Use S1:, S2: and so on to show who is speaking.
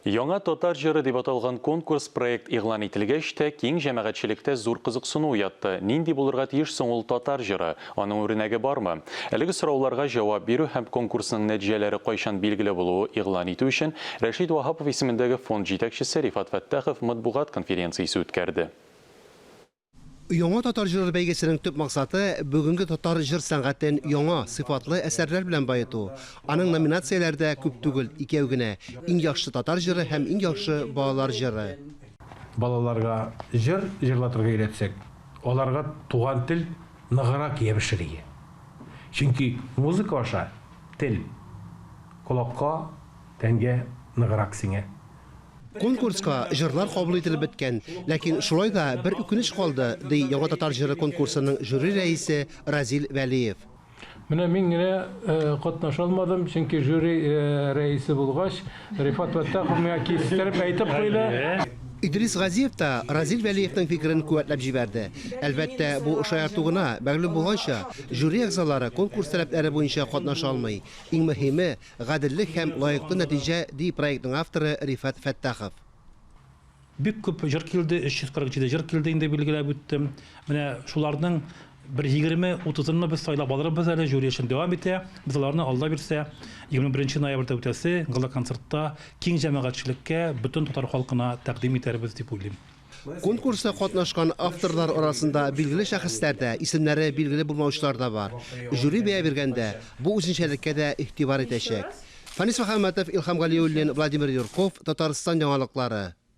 S1: Яңа татар жыры деп аталган конкурс проект игълан ителгәч тә киң җәмәгатьчелекдә зур кызыксыну уятты. Нинди булырга тиеш соң ул татар жыры? Аның үрнәге бармы? Әлеге сорауларга җавап бирү һәм конкурсның нәтиҗәләре кайчан билгеле булуы игълан итү өчен Рәшид Вахапов исемендәге фонд җитәкчесе Рифат Фәттахов матбугат конференциясе үткәрде.
S2: Яңа татар җыры бәйгесенең төп максаты бүгенге татар җыр сәнгатен яңа, сыйфатлы әсәрләр белән баету. Аның номинацияләрдә күп түгел, икәү генә: иң яхшы татар җыры һәм иң яхшы балалар җыры.
S3: Балаларга җыр җырлатырга өйрәтсәк, аларга туган тел ныгырак ябышырга. Чөнки музыка аша тел колакка, тәнгә ныгырак сиңә.
S2: Конкурска җырлар кабул ителеп беткән, ләкин шулай да бер үкенеч калды, ди яңа татар җыры конкурсының жюри рәисе Разил Вәлиев.
S4: Менә мин генә катнаша алмадым, чөнки жюри рәисе булгач, Рифат Фәттахов миңа кистереп әйтеп куйды.
S2: Идрис Газиев та Разил Вәлиевнең фикерен куәтләп җибәрде. Әлбәттә, бу шаярту гына, мәгълүм булганча, жюри әгъзалары конкурс таләпләре буенча катнаша алмый. Иң мөһиме гаделлек һәм лаеклы нәтиҗә, ди проектның авторы Рифат Фәттахов.
S5: Бик күп җыр килде, 347 җыр килде инде билгеләп үттем. Менә шуларның bir 20-30-ны без сайлап алырбыз әле, жюри өчен дәвам итә. Без аларны алда бирсә, 21 ноябрьдә үтәсе гала концертта киң җәмәгатьчелеккә, бөтен татар халкына тәкъдим итәрбез дип уйлыйм.
S2: Конкурста катнашкан авторлар арасында билгеле шәхесләр дә, исемнәре билгеле булмаучылар да бар. Жюри бәя биргәндә бу үзенчәлеккә дә игътибар итәчәк. Фанис Мөхәммәтов, Илһам Галиуллин, Владимир Юрков, Татарстан яңалыклары.